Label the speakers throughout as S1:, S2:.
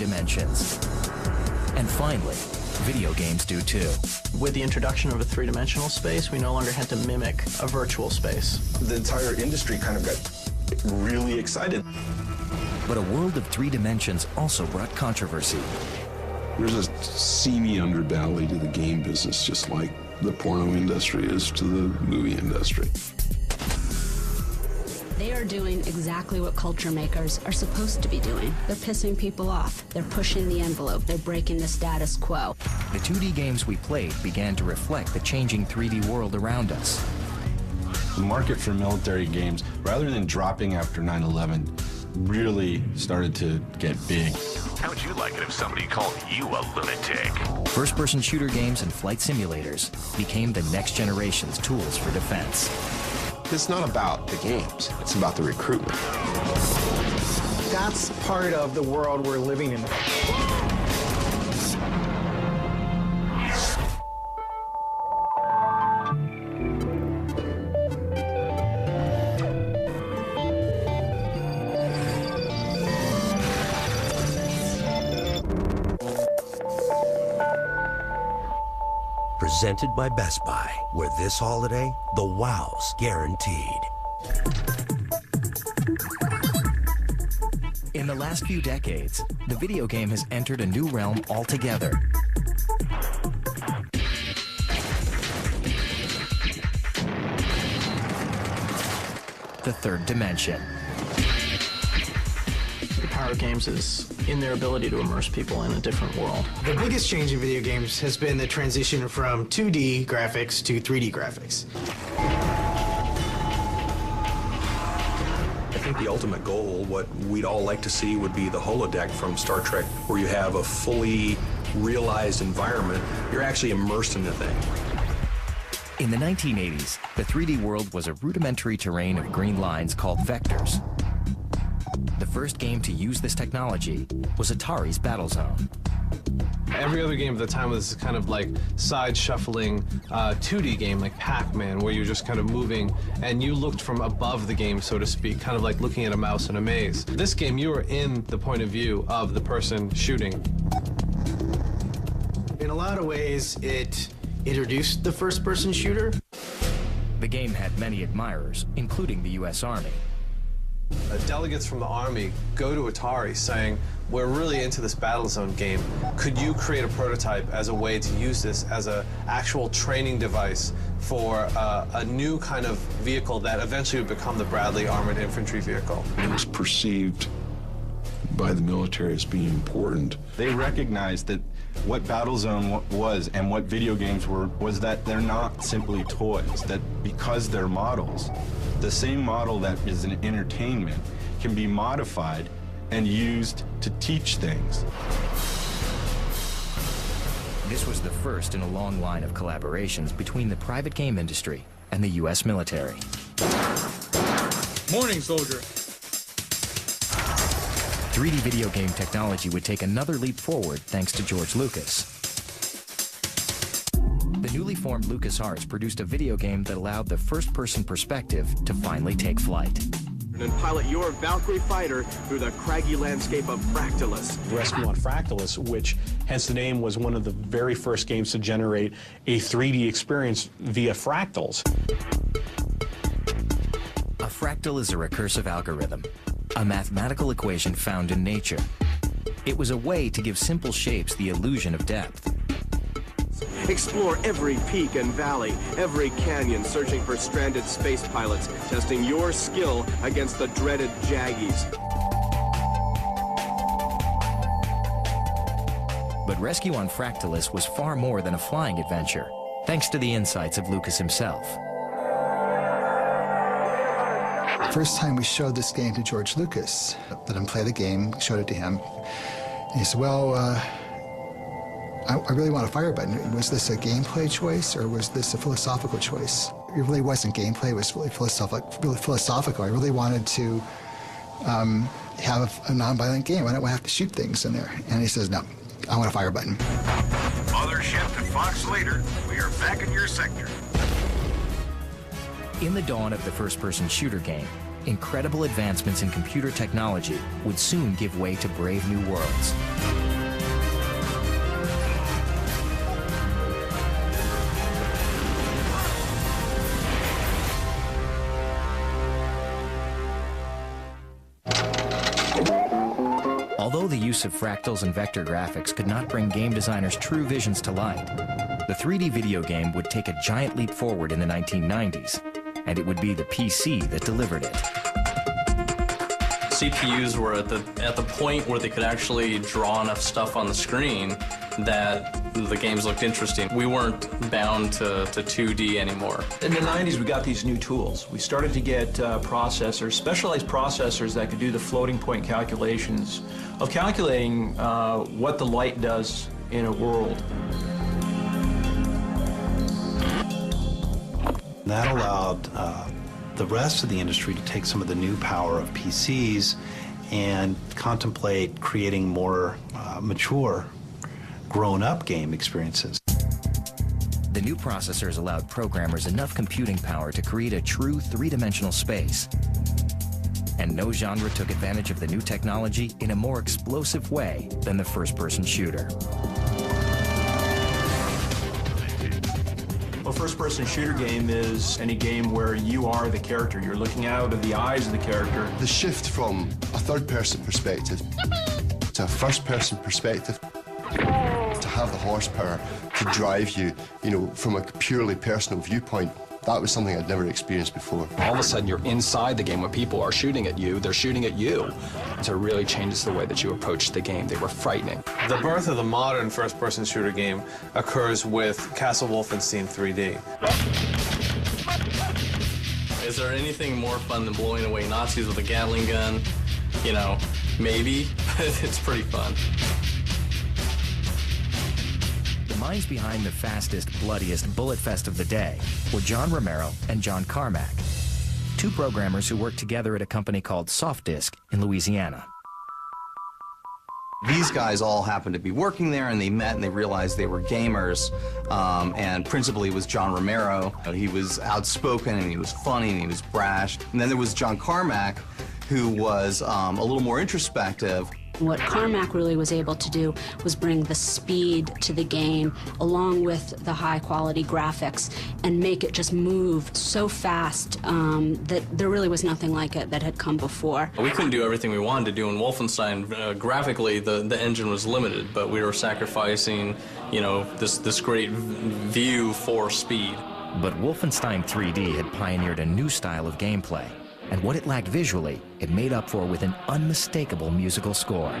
S1: dimensions. And finally, video games do too.
S2: With the introduction of a three-dimensional space, we no longer had to mimic a virtual space.
S3: The entire industry kind of got really excited.
S1: But a world of three dimensions also brought controversy.
S4: There's a seamy underbelly to the game business, just like the porno industry is to the movie industry.
S5: They are doing exactly what culture makers are supposed to be doing. They're pissing people off. They're pushing the envelope. They're breaking the status quo.
S1: The 2D games we played began to reflect the changing 3D world around us.
S6: The market for military games, rather than dropping after 9/11, really started to get big.
S7: How would you like it if somebody called you a lunatic?
S1: First-person shooter games and flight simulators became the next generation's tools for defense.
S3: It's not about the games, it's about the recruitment.
S8: That's part of the world we're living in.
S9: Presented by Best Buy, where this holiday, the wow's guaranteed.
S1: In the last few decades, the video game has entered a new realm altogether. The third dimension.
S2: The power of games is in their ability to immerse people in a different world.
S8: The biggest change in video games has been the transition from 2D graphics to 3D graphics.
S3: I think the ultimate goal, what we'd all like to see, would be the holodeck from Star Trek, where you have a fully realized environment. You're actually immersed in the thing.
S1: In the 1980s, the 3D world was a rudimentary terrain of green lines called vectors. The first game to use this technology was Atari's Battlezone.
S10: Every other game at the time was kind of like side-shuffling 2D game, like Pac-Man, where you're just kind of moving, and you looked from above the game, so to speak, kind of like looking at a mouse in a maze. This game, you were in the point of view of the person shooting.
S8: In a lot of ways, it introduced the first-person shooter.
S1: The game had many admirers, including the U.S. Army.
S10: Delegates from the Army go to Atari saying, we're really into this Battlezone game. Could you create a prototype as a way to use this as an actual training device for a new kind of vehicle that eventually would become the Bradley Armored Infantry Vehicle?
S4: It was perceived by the military as being important.
S6: They recognized that what Battlezone was and what video games were was that they're not simply toys, that because they're models, the same model that is an entertainment can be modified and used to teach things.
S1: This was the first in a long line of collaborations between the private game industry and the U.S. military.
S11: Morning, soldier.
S1: 3D video game technology would take another leap forward thanks to George Lucas. The newly formed LucasArts produced a video game that allowed the first-person perspective to finally take flight.
S12: And pilot your Valkyrie fighter through the craggy landscape of Fractalus.
S13: Rescue on Fractalus, which, hence the name, was one of the very first games to generate a 3D experience via fractals.
S1: A fractal is a recursive algorithm, a mathematical equation found in nature. It was a way to give simple shapes the illusion of depth.
S12: Explore every peak and valley, every canyon, searching for stranded space pilots, testing your skill against the dreaded Jaggies.
S1: But Rescue on Fractalus was far more than a flying adventure, thanks to the insights of Lucas himself.
S14: First time we showed this game to George Lucas, let him play the game, showed it to him. And he said, well, I really want a fire button. Was this a gameplay choice or was this a philosophical choice? It really wasn't gameplay, it was really philosophical. I really wanted to have a non-violent game. I don't want to have to shoot things in there. And he says, no, I want a fire button.
S7: Mothership and Fox Leader, we are back in your sector.
S1: In the dawn of the first-person shooter game, incredible advancements in computer technology would soon give way to brave new worlds. Although the use of fractals and vector graphics could not bring game designers' true visions to light, the 3D video game would take a giant leap forward in the 1990s, and it would be the PC that delivered it.
S11: CPUs were at the point where they could actually draw enough stuff on the screen that the games looked interesting. We weren't bound to 2D anymore.
S15: In the 90s, we got these new tools. We started to get processors, specialized processors that could do the floating point calculations of calculating what the light does in a world.
S16: That allowed the rest of the industry to take some of the new power of PCs and contemplate creating more mature, grown-up game experiences.
S1: The new processors allowed programmers enough computing power to create a true three-dimensional space. And no genre took advantage of the new technology in a more explosive way than the first-person shooter.
S15: A first-person shooter game is any game where you are the character. You're looking out of the eyes of the character.
S17: The shift from a third-person perspective to a first-person perspective, to have the horsepower to drive you, from a purely personal viewpoint, that was something I'd never experienced before.
S18: All of a sudden, you're inside the game. When people are shooting at you, they're shooting at you. So it really changes the way that you approach the game. They were frightening.
S10: The birth of the modern first-person shooter game occurs with Castle Wolfenstein 3D.
S11: Is there anything more fun than blowing away Nazis with a Gatling gun? Maybe, but it's pretty fun.
S1: The minds behind the fastest, bloodiest bullet fest of the day were John Romero and John Carmack, two programmers who worked together at a company called Softdisk in Louisiana.
S19: These guys all happened to be working there, and they met and they realized they were gamers, and principally it was John Romero. He was outspoken and he was funny and he was brash. And then there was John Carmack, who was a little more introspective.
S5: What Carmack really was able to do was bring the speed to the game along with the high-quality graphics and make it just move so fast that there really was nothing like it that had come before.
S11: We couldn't do everything we wanted to do in Wolfenstein. Graphically, the engine was limited, but we were sacrificing, this great view for speed.
S1: But Wolfenstein 3D had pioneered a new style of gameplay. And what it lacked visually, it made up for with an unmistakable musical score.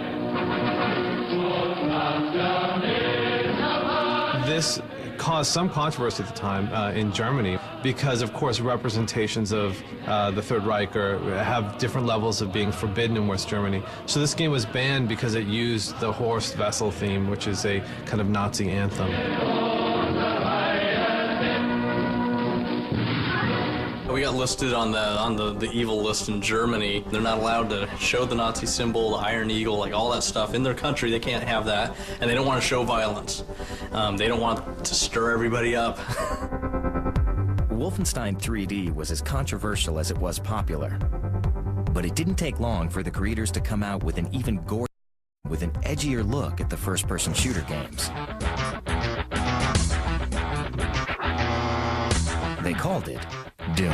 S10: This caused some controversy at the time in Germany because, of course, representations of the Third Reich have different levels of being forbidden in West Germany. So this game was banned because it used the Horst Wessel theme, which is a kind of Nazi anthem.
S11: We got listed on the evil list in Germany. They're not allowed to show the Nazi symbol, the Iron Eagle, like all that stuff in their country. They can't have that, and they don't want to show violence. They don't want to stir everybody up.
S1: Wolfenstein 3D was as controversial as it was popular, but it didn't take long for the creators to come out with an even with an edgier look at the first-person shooter games. They called it Doom.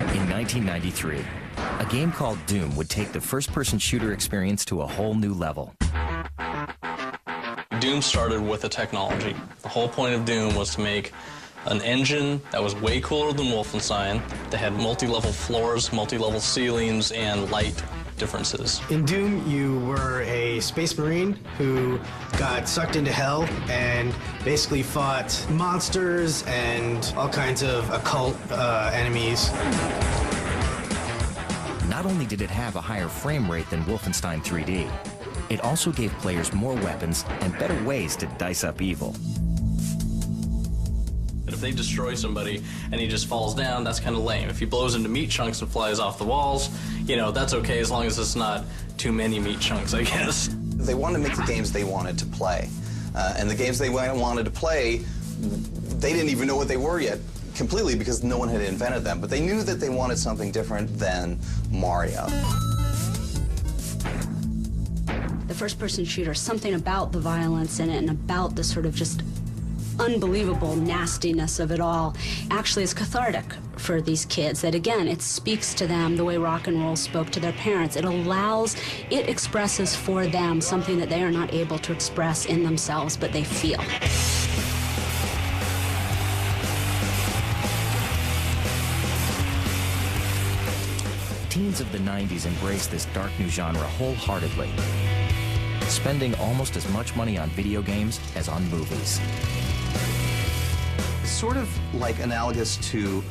S1: In 1993, a game called Doom would take the first-person shooter experience to a whole new level.
S11: Doom started with a technology. The whole point of Doom was to make an engine that was way cooler than Wolfenstein, that had multi-level floors, multi-level ceilings, and light differences.
S8: In Doom, you were a space marine who got sucked into hell and basically fought monsters and all kinds of occult enemies.
S1: Not only did it have a higher frame rate than Wolfenstein 3D, it also gave players more weapons and better ways to dice up evil.
S11: If they destroy somebody and he just falls down, that's kind of lame. If he blows into meat chunks and flies off the walls, you know, that's okay as long as it's not too many meat chunks, I guess.
S19: They wanted to make the games they wanted to play. And the games they wanted to play, they didn't even know what they were yet, completely, because no one had invented them. But they knew that they wanted something different than Mario.
S5: The first-person shooter, something about the violence in it and about the sort of just unbelievable nastiness of it all actually is cathartic for these kids. That again, it speaks to them the way rock and roll spoke to their parents. It expresses for them something that they are not able to express in themselves, but they feel.
S1: Teens of the 90s embraced this dark new genre wholeheartedly, spending almost as much money on video games as on movies.
S19: Sort of like analogous to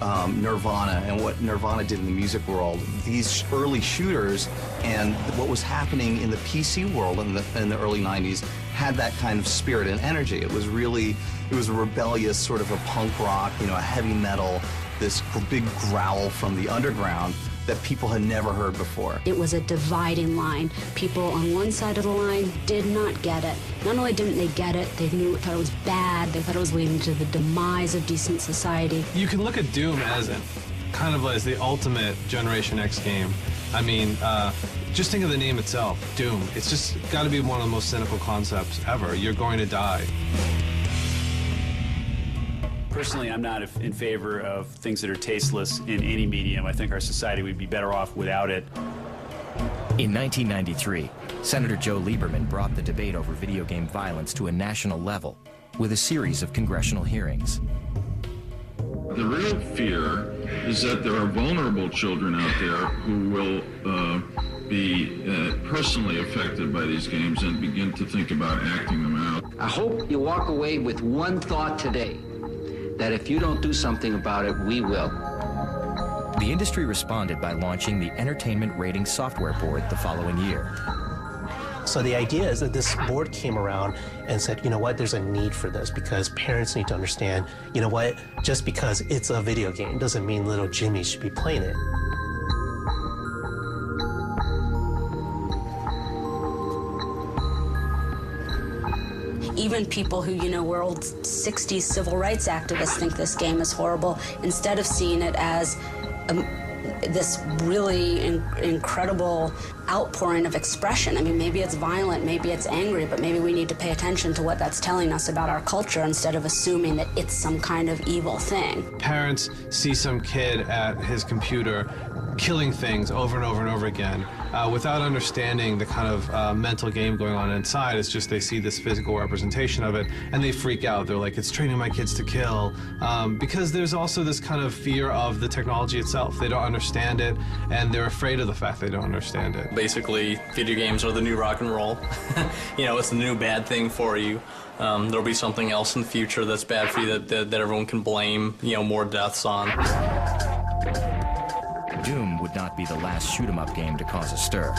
S19: Nirvana and what Nirvana did in the music world. These early shooters and what was happening in the PC world in the early 90s had that kind of spirit and energy. It was a rebellious sort of a punk rock, you know, a heavy metal, this big growl from the underground that people had never heard before.
S5: It was a dividing line. People on one side of the line did not get it. Not only didn't they get it, they thought it was bad, they thought it was leading to the demise of decent society.
S10: You can look at Doom as the ultimate Generation X game. I mean, just think of the name itself, Doom. It's just got to be one of the most cynical concepts ever. You're going to die.
S20: Personally, I'm not in favor of things that are tasteless in any medium. I think our society would be better off without it.
S1: In 1993, Senator Joe Lieberman brought the debate over video game violence to a national level with a series of congressional hearings.
S21: The real fear is that there are vulnerable children out there who will be personally affected by these games and begin to think about acting them out.
S22: I hope you walk away with one thought today, that if you don't do something about it, we will.
S1: The industry responded by launching the Entertainment Rating Software Board the following year.
S23: So the idea is that this board came around and said, you know what, there's a need for this because parents need to understand, you know what, just because it's a video game doesn't mean little Jimmy should be playing it.
S5: Even people who, were old 60s civil rights activists think this game is horrible, instead of seeing it as this really incredible outpouring of expression. I mean, maybe it's violent, maybe it's angry, but maybe we need to pay attention to what that's telling us about our culture instead of assuming that it's some kind of evil thing.
S10: Parents see some kid at his computer killing things over and over and over again without understanding the kind of mental game going on inside. It's just they see this physical representation of it and they freak out. They're like, it's training my kids to kill. Because there's also this kind of fear of the technology itself. They don't understand it and they're afraid of the fact they don't understand it.
S11: Basically, video games are the new rock and roll. It's the new bad thing for you. There'll be something else in the future that's bad for you that everyone can blame, more deaths on.
S1: Doom would not be the last shoot-'em-up game to cause a stir.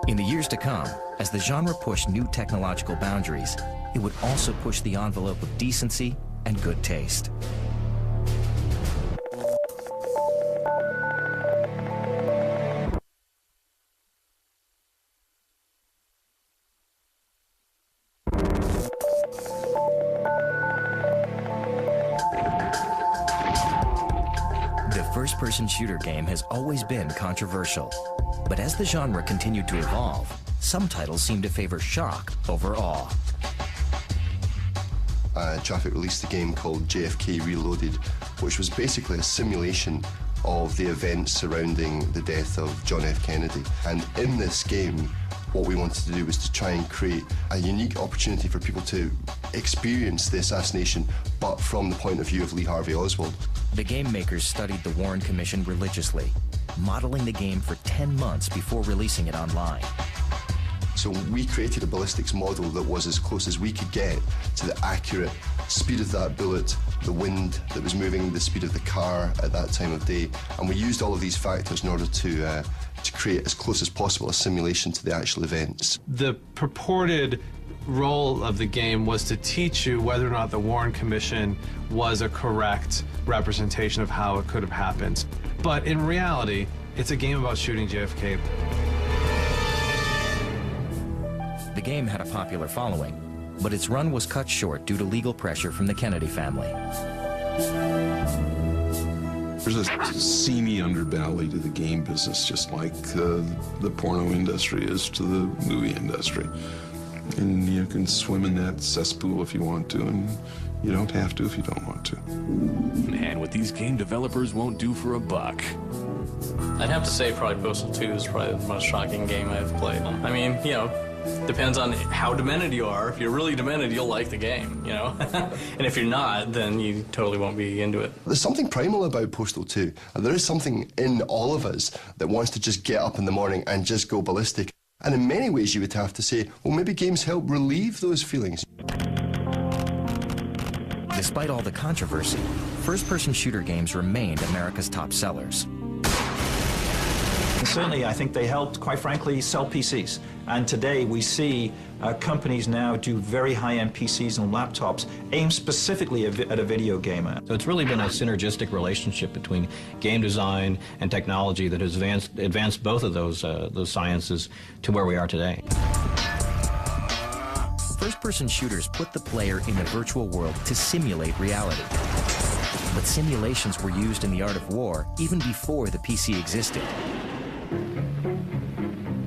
S1: In the years to come, as the genre pushed new technological boundaries, it would also push the envelope of decency and good taste. First-person shooter game has always been controversial, but as the genre continued to evolve, some titles seemed to favor shock over awe.
S17: Traffic released a game called JFK Reloaded, which was basically a simulation of the events surrounding the death of John F. Kennedy. And in this game, what we wanted to do was to try and create a unique opportunity for people to experience the assassination, but from the point of view of Lee Harvey Oswald.
S1: The game makers studied the Warren Commission religiously, modeling the game for 10 months before releasing it online.
S17: So we created a ballistics model that was as close as we could get to the accurate speed of that bullet, the wind that was moving, the speed of the car at that time of day. And we used all of these factors in order to to create as close as possible a simulation to the actual events.
S10: The purported role of the game was to teach you whether or not the Warren Commission was a correct representation of how it could have happened. But in reality, it's a game about shooting JFK.
S1: The game had a popular following, but its run was cut short due to legal pressure from the Kennedy family.
S4: There's a seamy underbelly to the game business, just like the porno industry is to the movie industry. And you can swim in that cesspool if you want to, and you don't have to if you don't want to.
S2: And what these game developers won't do for a buck.
S11: I'd have to say probably Postal 2 is probably the most shocking game I've played. I mean, you know, depends on how demented you are. If you're really demented, you'll like the game, you know? And if you're not, then you totally won't be into it.
S17: There's something primal about Postal 2. There is something in all of us that wants to just get up in the morning and just go ballistic. And in many ways you would have to say, well, maybe games help relieve those feelings.
S1: Despite all the controversy, first-person shooter games remained America's top sellers.
S15: And certainly, I think they helped, quite frankly, sell PCs. And today we see companies now do very high-end PCs and laptops aimed specifically at a video gamer.
S3: So it's really been a synergistic relationship between game design and technology that has advanced both of those sciences to where we are today.
S1: First-person shooters put the player in the virtual world to simulate reality. But simulations were used in the art of war even before the PC existed.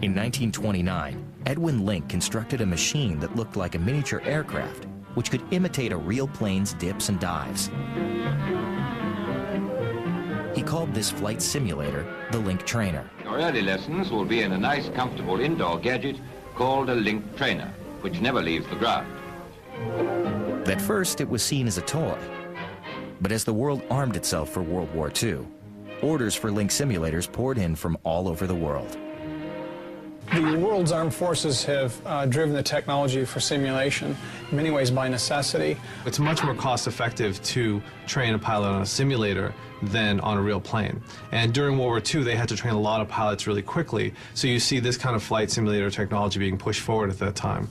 S1: In 1929, Edwin Link constructed a machine that looked like a miniature aircraft, which could imitate a real plane's dips and dives. He called this flight simulator the Link Trainer.
S9: Your early lessons will be in a nice, comfortable indoor gadget called a Link Trainer, which never leaves the ground.
S1: At first, it was seen as a toy. But as the world armed itself for World War II, orders for Link simulators poured in from all over the world.
S24: The world's armed forces have driven the technology for simulation, in many ways by necessity.
S10: It's much more cost-effective to train a pilot on a simulator than on a real plane. And during World War II, they had to train a lot of pilots really quickly. So you see this kind of flight simulator technology being pushed forward at that time.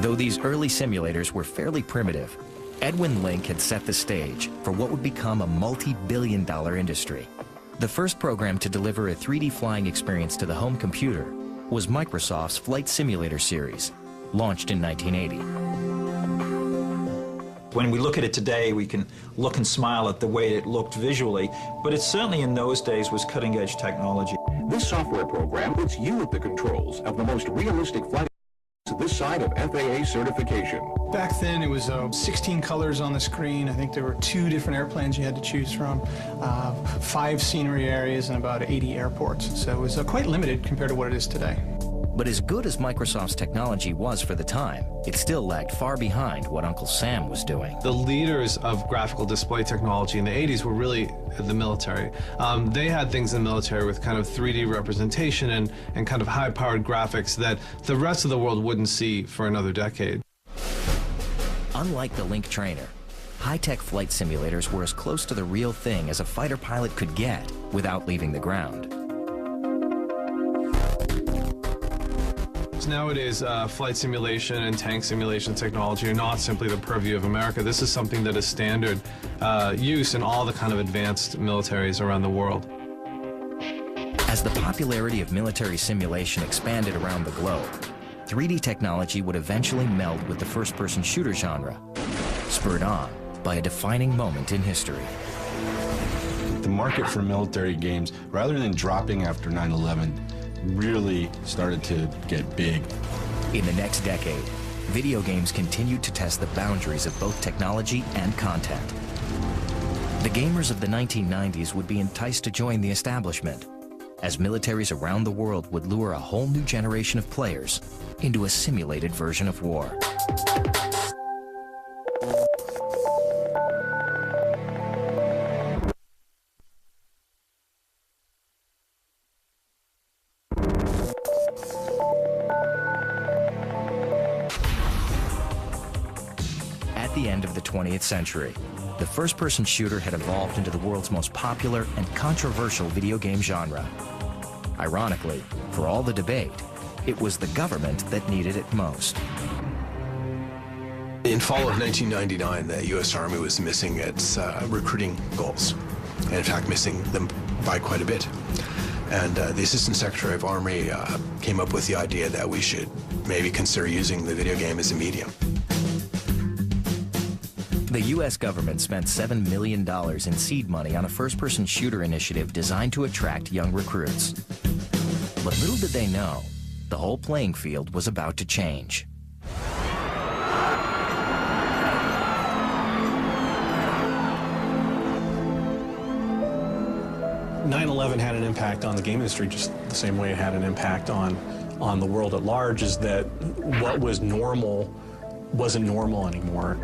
S1: Though these early simulators were fairly primitive, Edwin Link had set the stage for what would become a multi-billion-dollar industry. The first program to deliver a 3D flying experience to the home computer was Microsoft's Flight Simulator series, launched in 1980.
S15: When we look at it today, we can look and smile at the way it looked visually, but it certainly in those days was cutting-edge technology.
S25: This software program puts you at the controls of the most realistic flight this side of FAA certification.
S24: Back then, it was 16 colors on the screen. I think there were 2 different airplanes you had to choose from, 5 scenery areas, and about 80 airports. So it was quite limited compared to what it is today.
S1: But as good as Microsoft's technology was for the time, it still lagged far behind what Uncle Sam was doing.
S10: The leaders of graphical display technology in the 80s were really the military. They had things in the military with kind of 3D representation and kind of high-powered graphics that the rest of the world wouldn't see for another decade.
S1: Unlike the Link Trainer, high-tech flight simulators were as close to the real thing as a fighter pilot could get without leaving the ground.
S10: Nowadays, flight simulation and tank simulation technology are not simply the purview of America. This is something that is standard use in all the kind of advanced militaries around the world.
S1: As the popularity of military simulation expanded around the globe, 3D technology would eventually meld with the first-person shooter genre, spurred on by a defining moment in history.
S6: The market for military games, rather than dropping after 9/11, really started to get big.
S1: In the next decade, video games continued to test the boundaries of both technology and content. The gamers of the 1990s would be enticed to join the establishment, as militaries around the world would lure a whole new generation of players into a simulated version of war. At the end of the 20th century, the first-person shooter had evolved into the world's most popular and controversial video game genre. Ironically, for all the debate, it was the government that needed it most.
S7: In fall of 1999, the U.S. Army was missing its recruiting goals, and in fact missing them by quite a bit. And the Assistant Secretary of Army came up with the idea that we should maybe consider using the video game as a medium.
S1: The U.S. government spent $7 million in seed money on a first-person shooter initiative designed to attract young recruits. But little did they know, the whole playing field was about to change.
S12: 9/11 had an impact on the game industry just the same way it had an impact on the world at large, is that what was normal wasn't normal anymore.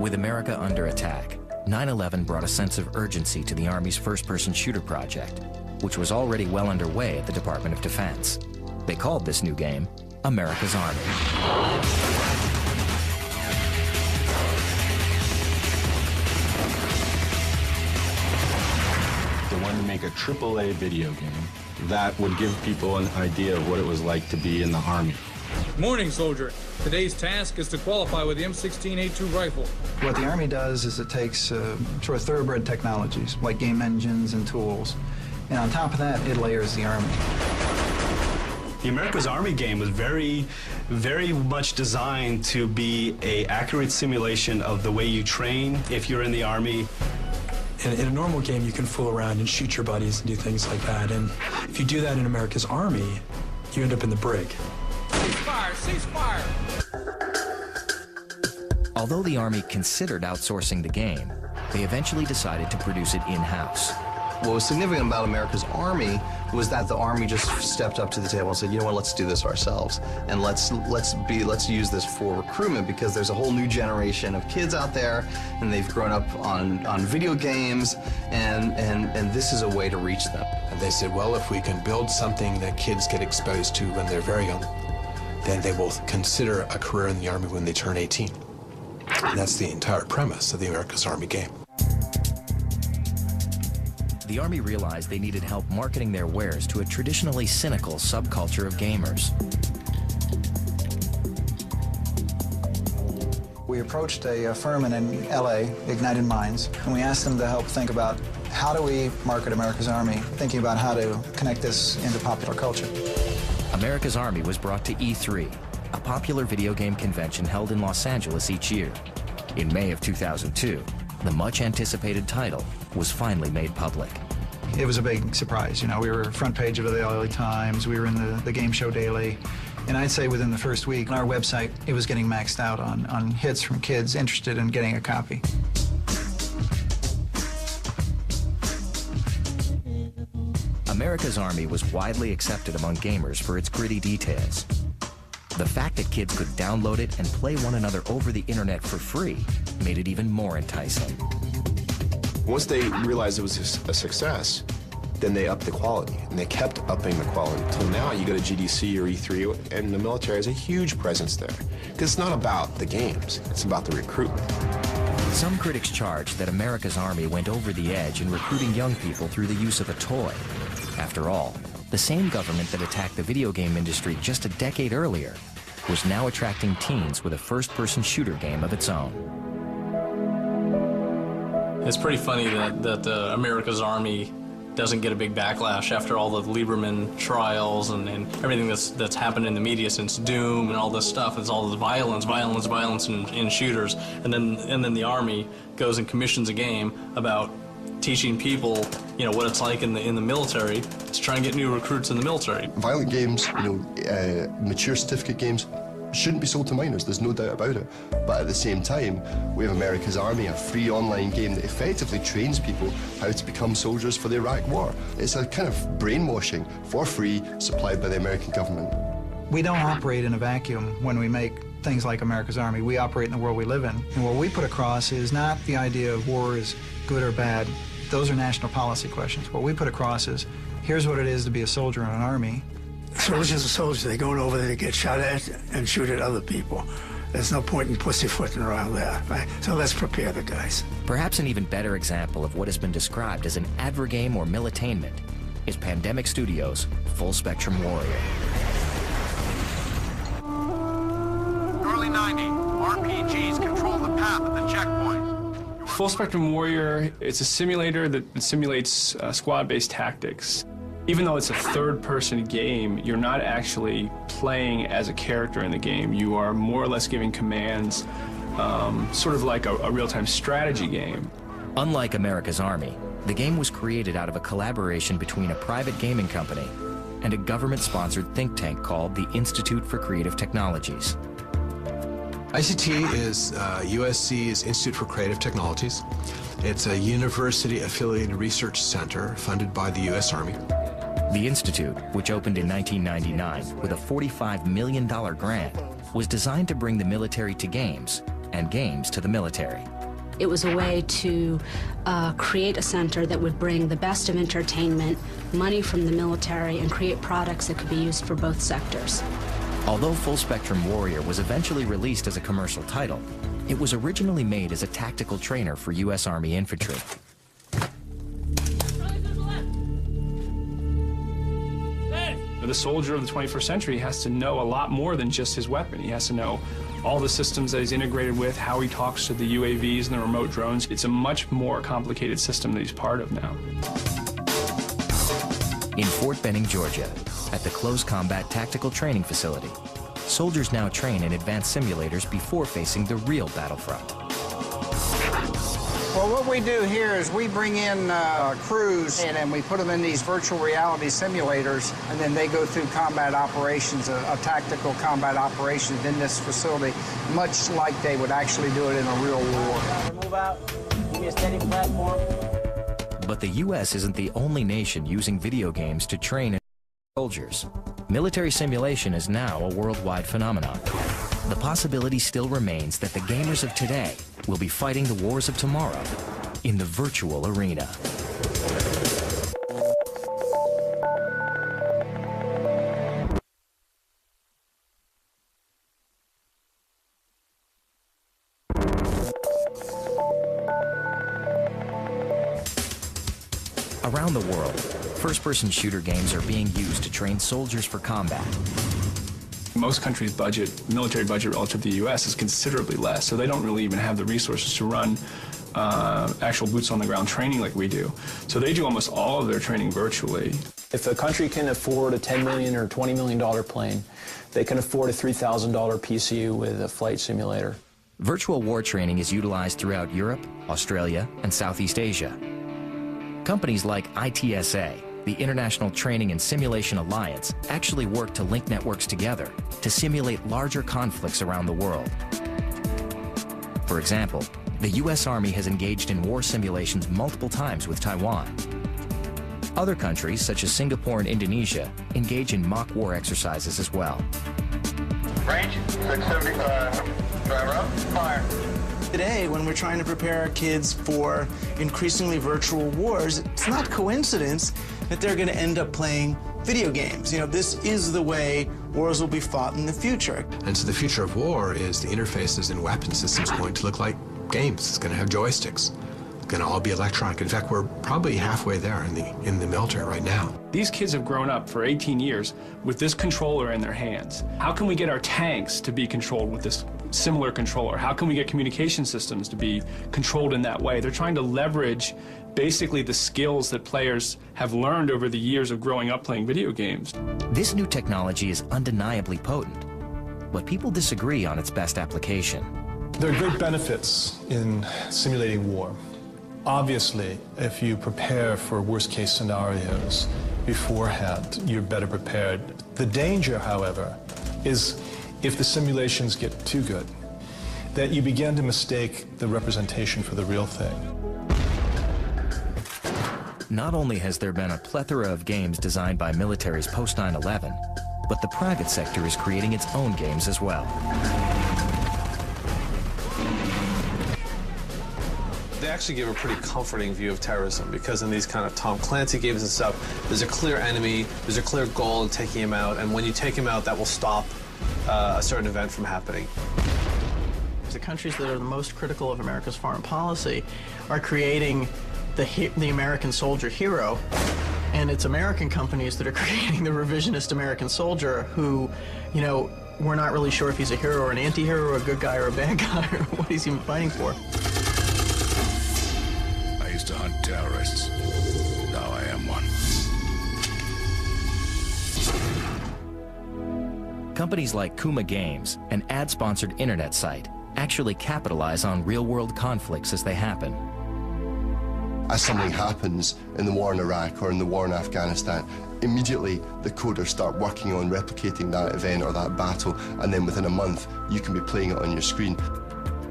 S1: With America under attack, 9/11 brought a sense of urgency to the Army's first-person shooter project, which was already well underway at the Department of Defense. They called this new game America's Army.
S6: To make a AAA video game that would give people an idea of what it was like to be in the Army.
S13: Morning, soldier. Today's task is to qualify with the M16A2 rifle.
S14: What the Army does is it takes sort of thoroughbred technologies, like game engines and tools, and on top of that, it layers the Army.
S16: The America's Army game was very much designed to be an accurate simulation of the way you train if you're in the Army.
S26: In a normal game, you can fool around and shoot your buddies and do things like that. And if you do that in America's Army, you end up in the brig.
S13: Ceasefire! Ceasefire!
S1: Although the Army considered outsourcing the game, they eventually decided to produce it in-house.
S19: What was significant about America's Army was that the Army just stepped up to the table and said, you know what, let's do this ourselves. And let's use this for recruitment, because there's a whole new generation of kids out there, and they've grown up on video games, and this is a way to reach them.
S7: And they said, well, if we can build something that kids get exposed to when they're very young, then they will consider a career in the Army when they turn 18. And that's the entire premise of the America's Army game.
S1: The Army realized they needed help marketing their wares to a traditionally cynical subculture of gamers.
S14: We approached a firm in LA, Ignited Minds, and we asked them to help think about how do we market America's Army, thinking about how to connect this into popular culture.
S1: America's Army was brought to E3, a popular video game convention held in Los Angeles each year. In May of 2002, the much-anticipated title was finally made public.
S14: It was a big surprise. You know, we were front page of the LA Times, we were in the Game Show Daily, and I'd say within the first week on our website, it was getting maxed out on hits from kids interested in getting a copy.
S1: America's Army was widely accepted among gamers for its gritty details. The fact that kids could download it and play one another over the internet for free made it even more enticing.
S27: Once they realized it was a success, then they upped the quality, and they kept upping the quality. Till now, you go to GDC or E3, and the military has a huge presence there. Because it's not about the games, it's about the recruitment.
S1: Some critics charge that America's Army went over the edge in recruiting young people through the use of a toy. After all, the same government that attacked the video game industry just a decade earlier was now attracting teens with a first-person shooter game of its own.
S11: It's pretty funny that America's Army doesn't get a big backlash after all the Lieberman trials and everything that's happened in the media since Doom and all this stuff. It's all this violence in shooters, and then the Army goes and commissions a game about teaching people, you know, what it's like in the military to try and get new recruits in the military.
S17: Violent games, mature certificate games, shouldn't be sold to minors, there's no doubt about it. But at the same time, we have America's Army, a free online game that effectively trains people how to become soldiers for the Iraq War. It's a kind of brainwashing for free, supplied by the American government.
S14: We don't operate in a vacuum when we make things like America's Army. We operate in the world we live in. And what we put across is not the idea of war is good or bad. Those are national policy questions. What we put across is, here's what it is to be a soldier in an army.
S28: Soldiers are soldiers. They go over there to get shot at and shoot at other people.
S5: There's no point in pussyfooting around there, right? So let's prepare the guys.
S1: Perhaps an even better example of what has been described as an advergame or militainment is Pandemic Studios' Full Spectrum Warrior.
S8: Early 90, RPGs control the path at the checkpoint.
S16: Full Spectrum Warrior, it's a simulator that simulates squad-based tactics. Even though it's a third-person game, you're not actually playing as a character in the game. You are more or less giving commands, sort of like a real-time strategy game.
S1: Unlike America's Army, the game was created out of a collaboration between a private gaming company and a government-sponsored think tank called the Institute for Creative Technologies.
S7: ICT is USC's Institute for Creative Technologies. It's a university-affiliated research center funded by the U.S. Army.
S1: The Institute, which opened in 1999 with a $45 million grant, was designed to bring the military to games and games to the military.
S18: It was a way to create a center that would bring the best of entertainment, money from the military, and create products that could be used for both sectors.
S1: Although Full Spectrum Warrior was eventually released as a commercial title, it was originally made as a tactical trainer for U.S. Army infantry.
S16: The soldier of the 21st century has to know a lot more than just his weapon. He has to know all the systems that he's integrated with, how he talks to the UAVs and the remote drones. It's a much more complicated system that he's part of now.
S1: In Fort Benning, Georgia, at the Close Combat Tactical Training Facility, soldiers now train in advanced simulators before facing the real battlefront.
S5: Well, what we do here is we bring in crews and we put them in these virtual reality simulators, and then they go through combat operations, a tactical combat operations in this facility, much like they would actually do it in a real war.
S20: Move out. Give me a steady platform.
S1: But the U.S. isn't the only nation using video games to train soldiers. Military simulation is now a worldwide phenomenon. The possibility still remains that the gamers of today will be fighting the wars of tomorrow in the virtual arena. Around the world, first-person shooter games are being used to train soldiers for combat.
S16: Most countries' military budget relative to the U.S. is considerably less, so they don't really even have the resources to run actual boots-on-the-ground training like we do. So they do almost all of their training virtually.
S12: If a country can afford a $10 million or $20 million plane, they can afford a $3,000 PCU with a flight simulator.
S1: Virtual war training is utilized throughout Europe, Australia, and Southeast Asia. Companies like ITSA, the International Training and Simulation Alliance, actually work to link networks together to simulate larger conflicts around the world. For example, the U.S. Army has engaged in war simulations multiple times with Taiwan. Other countries, such as Singapore and Indonesia, engage in mock war exercises as well.
S8: Range 675. Driver up. Fire.
S21: Today, when we're trying to prepare our kids for increasingly virtual wars, it's not coincidence that they're going to end up playing video games. You know, this is the way wars will be fought in the future.
S7: And so the future of war is the interfaces and weapon systems going to look like games. It's going to have joysticks. It's going to all be electronic. In fact, we're probably halfway there in the military right now.
S16: These kids have grown up for 18 years with this controller in their hands. How can we get our tanks to be controlled with this similar controller? How can we get communication systems to be controlled in that way? They're trying to leverage basically the skills that players have learned over the years of growing up playing video games.
S1: This new technology is undeniably potent, but people disagree on its best application.
S12: There are great benefits in simulating war. Obviously, if you prepare for worst-case scenarios beforehand, you're better prepared. The danger, however, is if the simulations get too good, that you begin to mistake the representation for the real thing.
S1: Not only has there been a plethora of games designed by militaries post 9/11, but the private sector is creating its own games as well.
S10: They actually give a pretty comforting view of terrorism, because in these kind of Tom Clancy games and stuff, there's a clear enemy, there's a clear goal in taking him out, and when you take him out, that will stop a certain event from happening.
S2: The countries that are the most critical of America's foreign policy are creating the American soldier hero, and it's American companies that are creating the revisionist American soldier who, you know, we're not really sure if he's a hero or an anti-hero or a good guy or a bad guy or what he's even fighting for.
S3: I used to hunt terrorists. Now I am one.
S1: Companies like Kuma Games, an ad-sponsored internet site, actually capitalize on real-world conflicts as they happen.
S17: As something happens in the war in Iraq or in the war in Afghanistan, immediately the coders start working on replicating that event or that battle, and then within a month you can be playing it on your screen.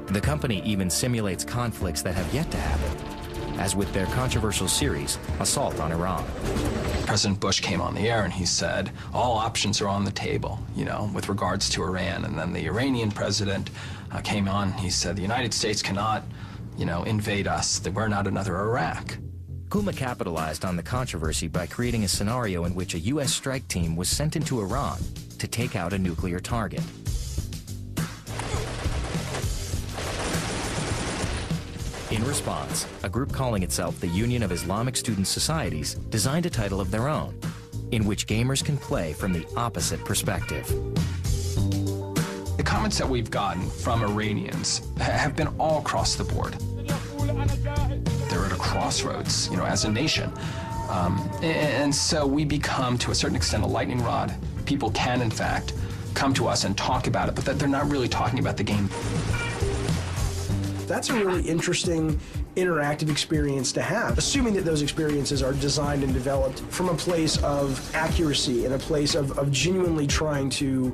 S1: The company even simulates conflicts that have yet to happen, as with their controversial series, Assault on Iran.
S26: President Bush came on the air and he said, all options are on the table, you know, with regards to Iran. And then the Iranian president came on and he said, the United States cannot, you know, invade us, that we're not another Iraq.
S1: Kuma capitalized on the controversy by creating a scenario in which a U.S. strike team was sent into Iran to take out a nuclear target. In response, a group calling itself the Union of Islamic Student Societies designed a title of their own, in which gamers can play from the opposite perspective.
S26: The comments that we've gotten from Iranians have been all across the board. They're at a crossroads, you know, as a nation. And so we become, to a certain extent, a lightning rod. People can, in fact, come to us and talk about it, but that they're not really talking about the game.
S4: That's a really interesting interactive experience to have, assuming that those experiences are designed and developed from a place of accuracy and a place of genuinely trying to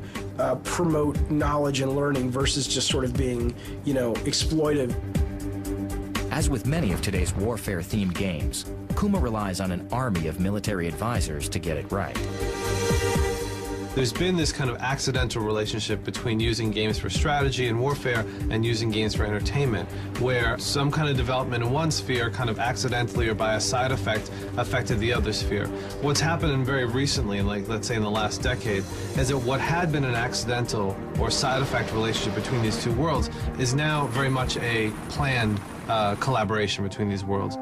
S4: promote knowledge and learning versus just sort of being, you know, exploitive.
S1: As with many of today's warfare-themed games, Kuma relies on an army of military advisors to get it right.
S10: There's been this kind of accidental relationship between using games for strategy and warfare and using games for entertainment, where some kind of development in one sphere kind of accidentally or by a side effect affected the other sphere. What's happened very recently, like let's say in the last decade, is that what had been an accidental or side effect relationship between these two worlds is now very much a planned collaboration between these worlds.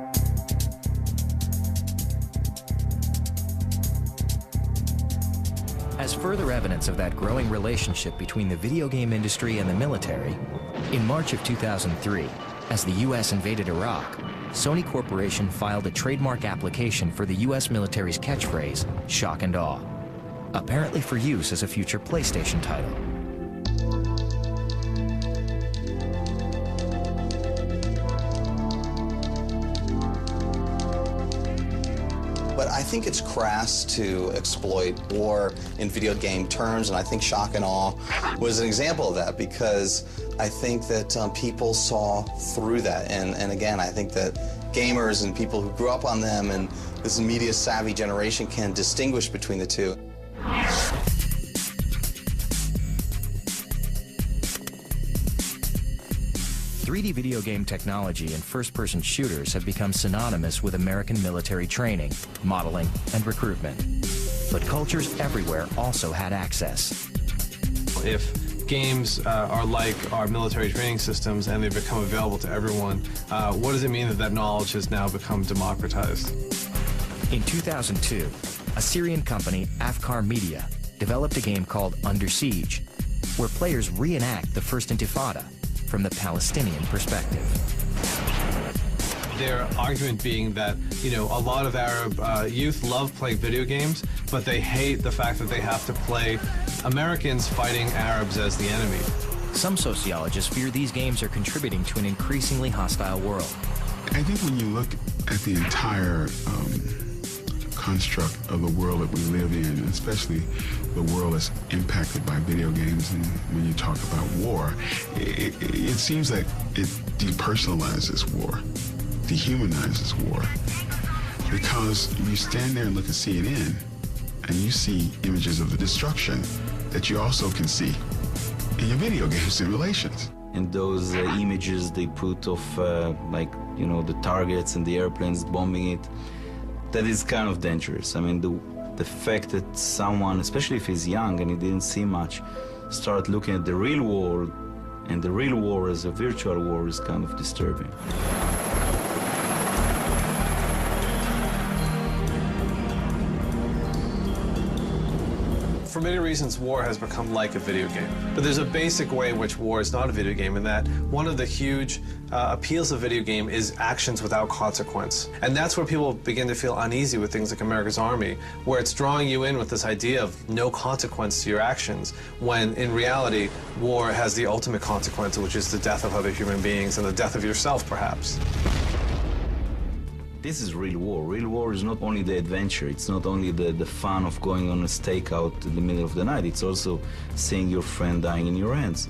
S1: As further evidence of that growing relationship between the video game industry and the military, in March of 2003, as the U.S. invaded Iraq, Sony Corporation filed a trademark application for the U.S. military's catchphrase, shock and awe, apparently for use as a future PlayStation title.
S19: But I think it's crass to exploit war in video game terms, and I think shock and awe was an example of that, because I think that people saw through that. And again, I think that gamers and people who grew up on them and this media-savvy generation can distinguish between the two.
S1: 3D video game technology and first-person shooters have become synonymous with American military training, modeling, and recruitment. But cultures everywhere also had access.
S10: If games are like our military training systems and they become available to everyone, what does it mean that that knowledge has now become democratized?
S1: In 2002, a Syrian company, Afkar Media, developed a game called Under Siege, where players reenact the First Intifada from the Palestinian perspective.
S10: Their argument being that, you know, a lot of Arab youth love playing video games, but they hate the fact that they have to play Americans fighting Arabs as the enemy.
S1: Some sociologists fear these games are contributing to an increasingly hostile world.
S9: I think when you look at the entire construct of the world that we live in, especially the world that's impacted by video games, and when you talk about war, it seems like it depersonalizes war, dehumanizes war. Because you stand there and look at CNN, and you see images of the destruction that you also can see in your video game simulations.
S15: And those images they put of, like, you know, the targets and the airplanes bombing it, that is kind of dangerous. I mean, the fact that someone, especially if he's young and he didn't see much, start looking at the real world And the real war as a virtual war is kind of disturbing.
S10: For many reasons, war has become like a video game. But there's a basic way in which war is not a video game, in that one of the huge appeals of video game is actions without consequence. And that's where people begin to feel uneasy with things like America's Army, where it's drawing you in with this idea of no consequence to your actions, when in reality, war has the ultimate consequence, which is the death of other human beings and the death of yourself, perhaps.
S15: This is real war. Real war is not only the adventure, it's not only the fun of going on a stakeout in the middle of the night, it's also seeing your friend dying in your hands.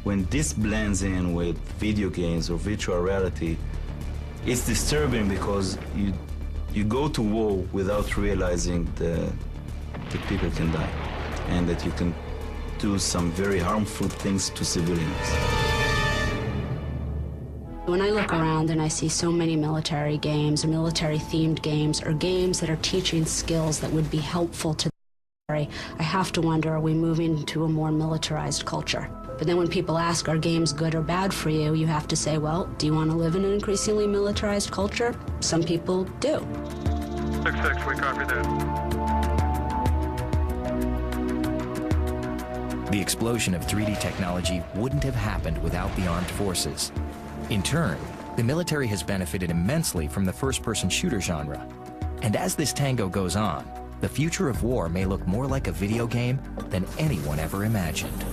S15: When this blends in with video games or virtual reality, it's disturbing because you go to war without realizing that people can die and that you can do some very harmful things to civilians.
S18: When I look around and I see so many military games or military-themed games or games that are teaching skills that would be helpful to the military, I have to wonder, are we moving to a more militarized culture? But then when people ask, are games good or bad for you, you have to say, well, do you want to live in an increasingly militarized culture? Some people do.
S8: 6-6, we copy that.
S1: The explosion of 3D technology wouldn't have happened without the armed forces. In turn, the military has benefited immensely from the first-person shooter genre. And as this tango goes on, the future of war may look more like a video game than anyone ever imagined.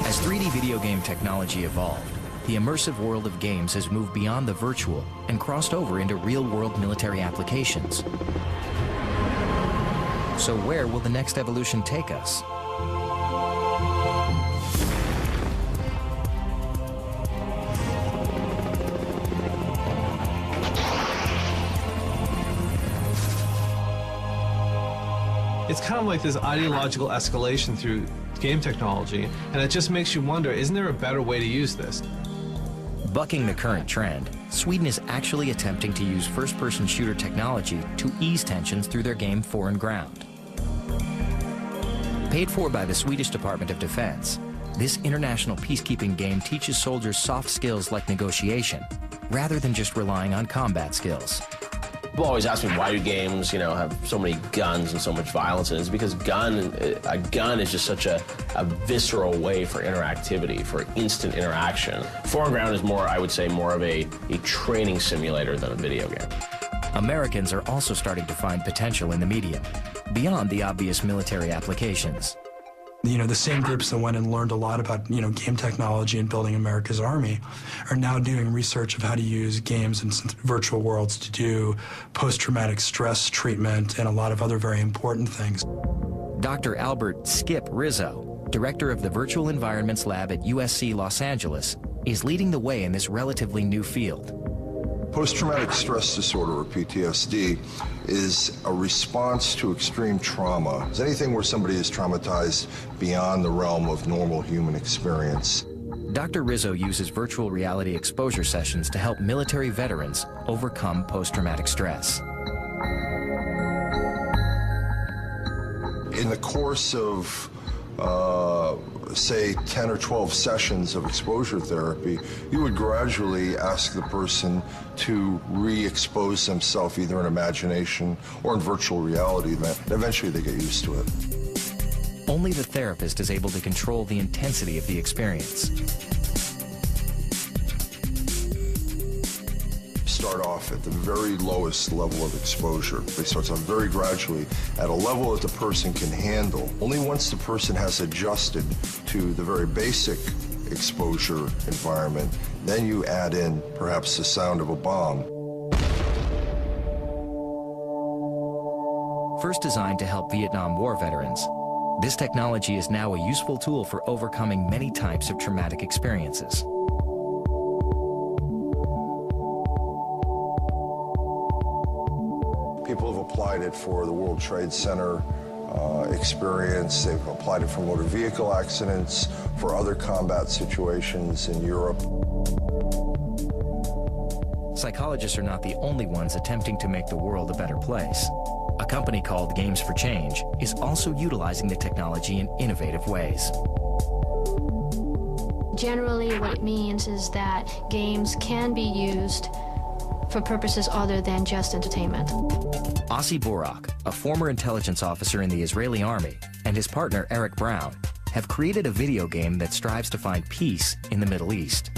S1: As 3D video game technology evolved, the immersive world of games has moved beyond the virtual and crossed over into real-world military applications. So where will the next evolution take us?
S10: It's kind of like this ideological escalation through game technology, and it just makes you wonder, isn't there a better way to use this?
S1: Bucking the current trend, Sweden is actually attempting to use first-person shooter technology to ease tensions through their game Foreign Ground. Paid for by the Swedish Department of Defense, this international peacekeeping game teaches soldiers soft skills like negotiation, rather than just relying on combat skills.
S6: People always ask me, why do games, have so many guns and so much violence? And it's because a gun is just such a visceral way for interactivity, for instant interaction. Foreign Ground is more, I would say, more of a training simulator than a video game.
S1: Americans are also starting to find potential in the medium, beyond the obvious military applications.
S4: The same groups that went and learned a lot about, game technology and building America's Army are now doing research of how to use games and virtual worlds to do post-traumatic stress treatment and a lot of other very important things.
S1: Dr. Albert Skip Rizzo, director of the Virtual Environments Lab at USC Los Angeles, is leading the way in this relatively new field.
S13: Post-traumatic stress disorder, or PTSD, is a response to extreme trauma. It's anything where somebody is traumatized beyond the realm of normal human experience.
S1: Dr. Rizzo uses virtual reality exposure sessions to help military veterans overcome post-traumatic stress.
S13: In the course of say 10 or 12 sessions of exposure therapy, you would gradually ask the person to re-expose themselves either in imagination or in virtual reality. Eventually they get used to it.
S1: Only the therapist is able to control the intensity of the experience.
S13: Start off at the very lowest level of exposure. They start off very gradually at a level that the person can handle. Only once the person has adjusted to the very basic exposure environment, then you add in perhaps the sound of a bomb.
S1: First designed to help Vietnam War veterans, this technology is now a useful tool for overcoming many types of traumatic experiences.
S13: People have applied it for the World Trade Center experience. They've applied it for motor vehicle accidents, for other combat situations in Europe.
S1: Psychologists are not the only ones attempting to make the world a better place. A company called Games for Change is also utilizing the technology in innovative ways.
S11: Generally, what it means is that games can be used for purposes other than just entertainment.
S1: Asi Borak, a former intelligence officer in the Israeli army, and his partner Eric Brown have created a video game that strives to find peace in the Middle East.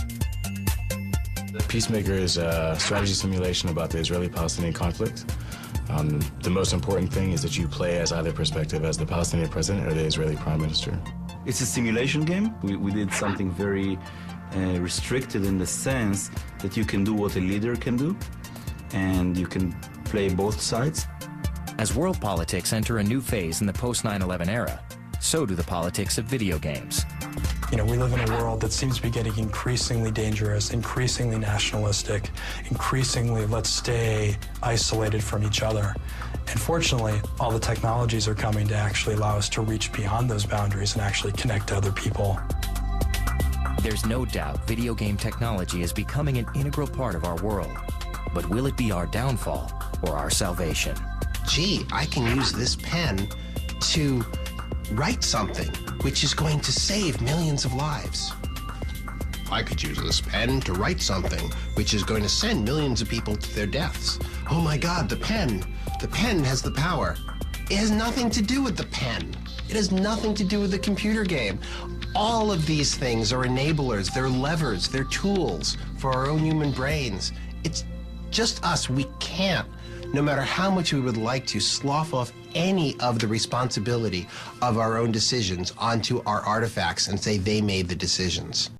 S14: Peacemaker is a strategy simulation about the Israeli-Palestinian conflict. The most important thing is that you play as either perspective, as the Palestinian president or the Israeli prime minister.
S15: It's a simulation game. We did something very restricted in the sense that you can do what a leader can do, and you can play both sides.
S1: As world politics enter a new phase in the post-9/11 era, so do the politics of video games.
S12: You know, we live in a world that seems to be getting increasingly dangerous, increasingly nationalistic, increasingly let's stay isolated from each other. And fortunately, all the technologies are coming to actually allow us to reach beyond those boundaries and actually connect to other people.
S1: There's no doubt video game technology is becoming an integral part of our world. But will it be our downfall or our salvation?
S22: Gee, I can use this pen to write something which is going to save millions of lives. I could use this pen to write something which is going to send millions of people to their deaths. Oh my God, the pen has the power. It has nothing to do with the pen. It has nothing to do with the computer game. All of these things are enablers, they're levers, they're tools for our own human brains. It's just us. We can't, no matter how much we would like to, slough off any of the responsibility of our own decisions onto our artifacts and say they made the decisions.